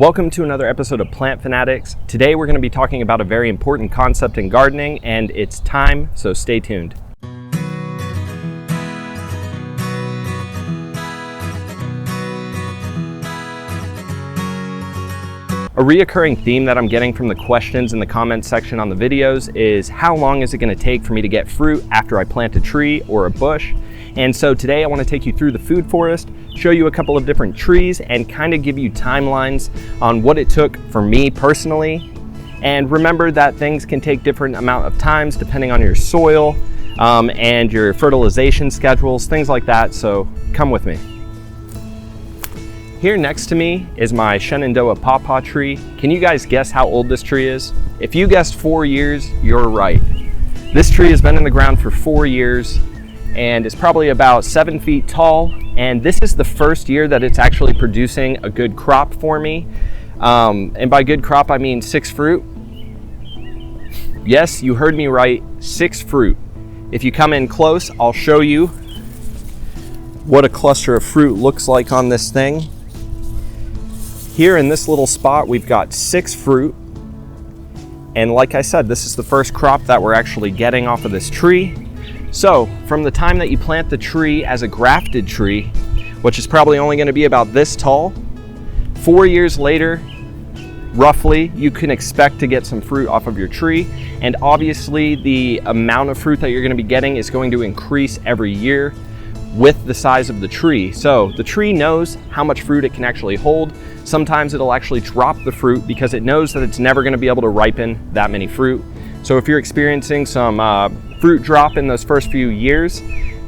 Welcome to another episode of Plant Fanatics. Today we're going to be talking about a very important concept in gardening, and it's time, so stay tuned. A reoccurring theme that I'm getting from the questions in the comments section on the videos is how long is it going to take for me to get fruit after I plant a tree or a bush? And so today I want to take you through the food forest, show you a couple of different trees, and kind of give you timelines on what it took for me personally. And remember that things can take different amount of times depending on your soil and your fertilization schedules, things like that. So come with me. Here next to me is my Shenandoah pawpaw tree. Can you guys guess how old this tree is? If you guessed 4 years, you're right. This tree has been in the ground for 4 years and it's probably about 7 feet tall. And this is the first year that it's actually producing a good crop for me. And by good crop, I mean 6 fruit. Yes, you heard me right, 6 fruit. If you come in close, I'll show you what a cluster of fruit looks like on this thing. Here in this little spot, we've got 6 fruit. And like I said, this is the first crop that we're actually getting off of this tree. So from the time that you plant the tree as a grafted tree, which is probably only going to be about this tall, 4 years later, roughly, you can expect to get some fruit off of your tree. And obviously the amount of fruit that you're going to be getting is going to increase every year with the size of the tree. So the tree knows how much fruit it can actually hold. Sometimes it'll actually drop the fruit because it knows that it's never going to be able to ripen that many fruit. So if you're experiencing some fruit drop in those first few years,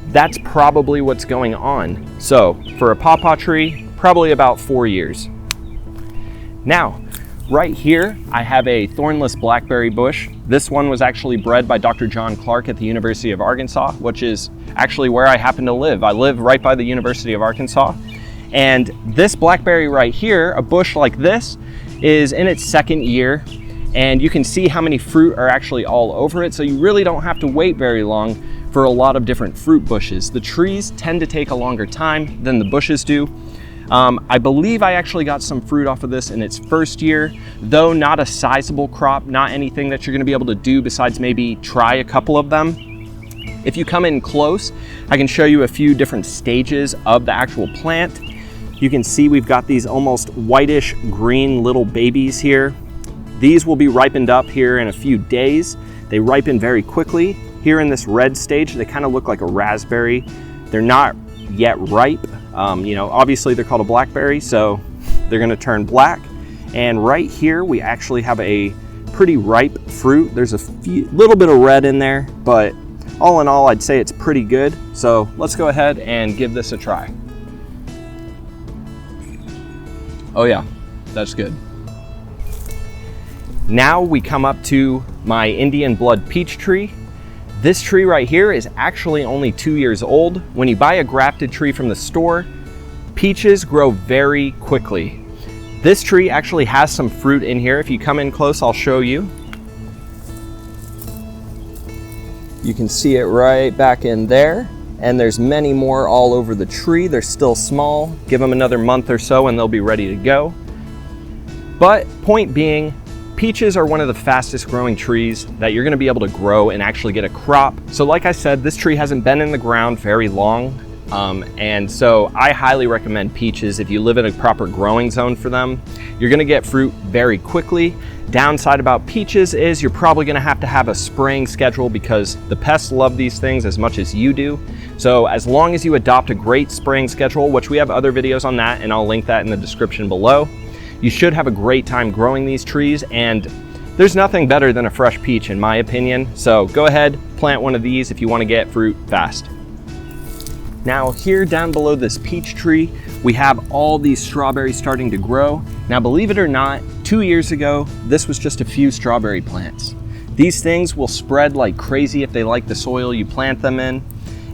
that's probably what's going on. So for a pawpaw tree, probably about 4 years. Now, right here, I have a thornless blackberry bush. This one was actually bred by Dr. John Clark at the University of Arkansas, which is actually where I happen to live. I live right by the University of Arkansas. And this blackberry right here, a bush like this, is in its 2nd year. And you can see how many fruit are actually all over it. So you really don't have to wait very long for a lot of different fruit bushes. The trees tend to take a longer time than the bushes do. I believe I actually got some fruit off of this in its 1st year, though not a sizable crop, not anything that you're going to be able to do besides maybe try a couple of them. If you come in close, I can show you a few different stages of the actual plant. You can see we've got these almost whitish green little babies here. These will be ripened up here in a few days. They ripen very quickly. Here in this red stage, they kind of look like a raspberry. They're not yet ripe. Obviously they're called a blackberry, so they're gonna turn black. And right here, we actually have a pretty ripe fruit. There's a little bit of red in there, but all in all, I'd say it's pretty good. So let's go ahead and give this a try. Oh yeah, that's good. Now we come up to my Indian blood peach tree. This tree right here is actually only 2 years old. When you buy a grafted tree from the store, peaches grow very quickly. This tree actually has some fruit in here. If you come in close, I'll show you. You can see it right back in there. And there's many more all over the tree. They're still small. Give them another month or so and they'll be ready to go. But point being, peaches are one of the fastest growing trees that you're gonna be able to grow and actually get a crop. So like I said, this tree hasn't been in the ground very long. And so I highly recommend peaches if you live in a proper growing zone for them. You're gonna get fruit very quickly. Downside about peaches is you're probably gonna have to have a spraying schedule because the pests love these things as much as you do. So as long as you adopt a great spraying schedule, which we have other videos on that and I'll link that in the description below, you should have a great time growing these trees, and there's nothing better than a fresh peach in my opinion. So go ahead, plant one of these if you want to get fruit fast. Now here down below this peach tree, we have all these strawberries starting to grow. Now believe it or not, 2 years ago, this was just a few strawberry plants. These things will spread like crazy if they like the soil you plant them in.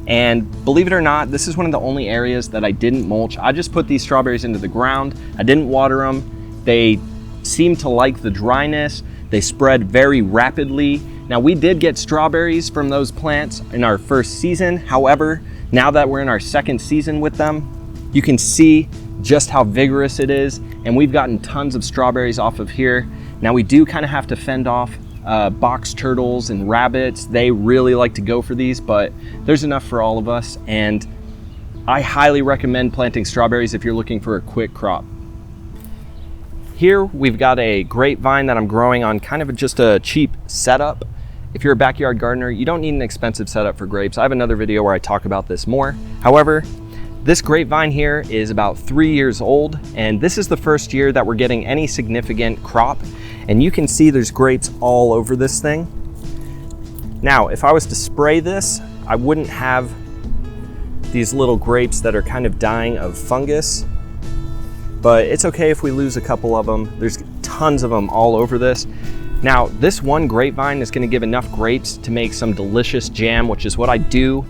And believe it or not, this is one of the only areas that I didn't mulch. I just put these strawberries into the ground. I didn't water them. They seem to like the dryness. They spread very rapidly. Now we did get strawberries from those plants in our 1st season. However, now that we're in our 2nd season with them, you can see just how vigorous it is. And we've gotten tons of strawberries off of here. Now we do kind of have to fend off box turtles and rabbits. They really like to go for these, but there's enough for all of us. And I highly recommend planting strawberries if you're looking for a quick crop. Here we've got a grapevine that I'm growing on kind of just a cheap setup. If you're a backyard gardener, you don't need an expensive setup for grapes. I have another video where I talk about this more. However, this grapevine here is about 3 years old, and this is the first year that we're getting any significant crop. And you can see there's grapes all over this thing. Now, if I was to spray this, I wouldn't have these little grapes that are kind of dying of fungus, but it's okay if we lose a couple of them. There's tons of them all over this. Now, this one grapevine is gonna give enough grapes to make some delicious jam, which is what I do.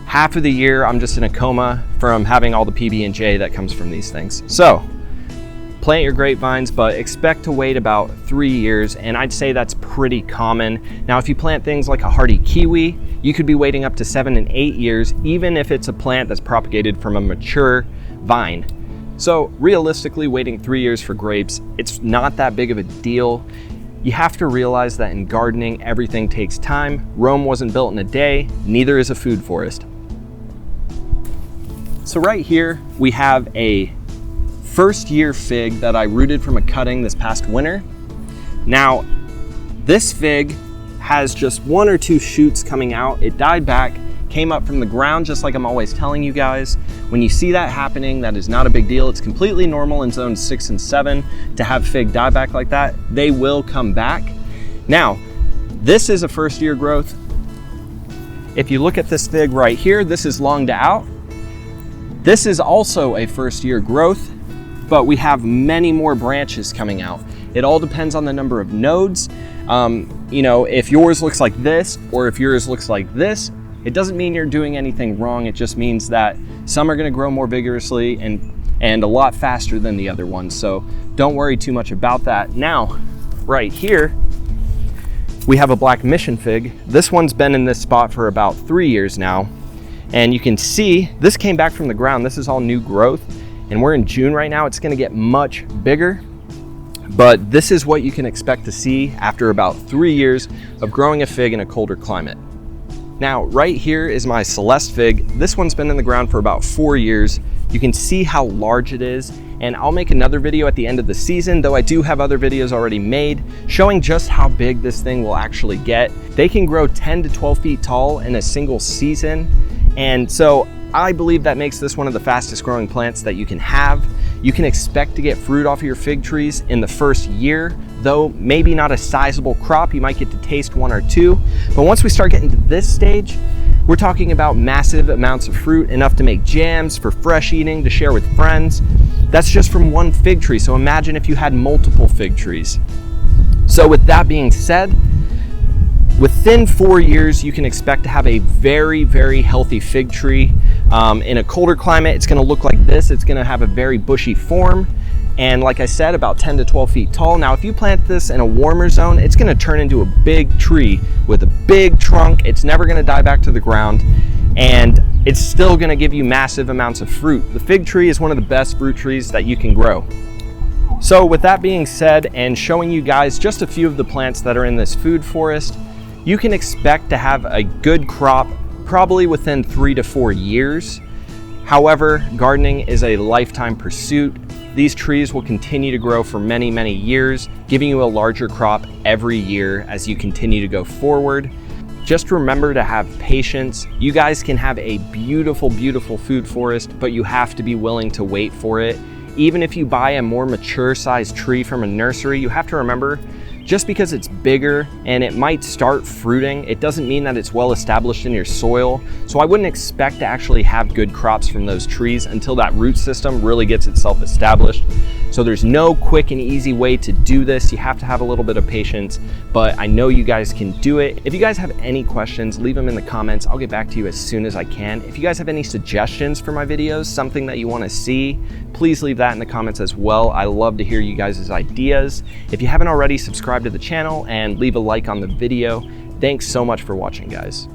Half of the year, I'm just in a coma from having all the PB&J that comes from these things. So, plant your grapevines, but expect to wait about 3 years, and I'd say that's pretty common. Now, if you plant things like a hardy kiwi, you could be waiting up to 7 and 8 years, even if it's a plant that's propagated from a mature vine. So realistically, waiting 3 years for grapes, it's not that big of a deal. You have to realize that in gardening, everything takes time. Rome wasn't built in a day, neither is a food forest. So right here, we have a first year fig that I rooted from a cutting this past winter. Now, this fig has just 1 or 2 shoots coming out. It died back, came up from the ground, just like I'm always telling you guys. When you see that happening, that is not a big deal. It's completely normal in zones 6 and 7 to have fig die back like that. They will come back. Now, this is a first year growth. If you look at this fig right here, this is longed out. This is also a first year growth, but we have many more branches coming out. It all depends on the number of nodes. You know, if yours looks like this, or if yours looks like this, it doesn't mean you're doing anything wrong. It just means that some are gonna grow more vigorously and a lot faster than the other ones. So don't worry too much about that. Now, right here, we have a black mission fig. This one's been in this spot for about 3 years now. And you can see, this came back from the ground. This is all new growth. And we're in June right now. It's gonna get much bigger. But this is what you can expect to see after about 3 years of growing a fig in a colder climate. Now, right here is my Celeste fig. This one's been in the ground for about 4 years. You can see how large it is, and I'll make another video at the end of the season, though I do have other videos already made showing just how big this thing will actually get. They can grow 10 to 12 feet tall in a single season, and so I believe that makes this one of the fastest growing plants that you can have. You can expect to get fruit off of your fig trees in the first year, though maybe not a sizable crop. You might get to taste 1 or 2. But once we start getting to this stage, we're talking about massive amounts of fruit, enough to make jams for fresh eating, to share with friends. That's just from one fig tree. So imagine if you had multiple fig trees. So with that being said, within 4 years, you can expect to have a very, very healthy fig tree. In a colder climate, it's gonna look like this. It's gonna have a very bushy form. And like I said, about 10 to 12 feet tall. Now, if you plant this in a warmer zone, it's gonna turn into a big tree with a big trunk. It's never gonna die back to the ground. And it's still gonna give you massive amounts of fruit. The fig tree is one of the best fruit trees that you can grow. So with that being said, and showing you guys just a few of the plants that are in this food forest, you can expect to have a good crop probably within 3 to 4 years. However, gardening is a lifetime pursuit. These trees will continue to grow for many, many years, giving you a larger crop every year as you continue to go forward. Just remember to have patience. You guys can have a beautiful, beautiful food forest, but you have to be willing to wait for it. Even if you buy a more mature sized tree from a nursery, you have to remember, just because it's bigger and it might start fruiting, it doesn't mean that it's well established in your soil. So I wouldn't expect to actually have good crops from those trees until that root system really gets itself established. So there's no quick and easy way to do this. You have to have a little bit of patience, but I know you guys can do it. If you guys have any questions, leave them in the comments. I'll get back to you as soon as I can. If you guys have any suggestions for my videos, something that you want to see, please leave that in the comments as well. I love to hear you guys' ideas. If you haven't already, subscribe to the channel and leave a like on the video. Thanks so much for watching, guys.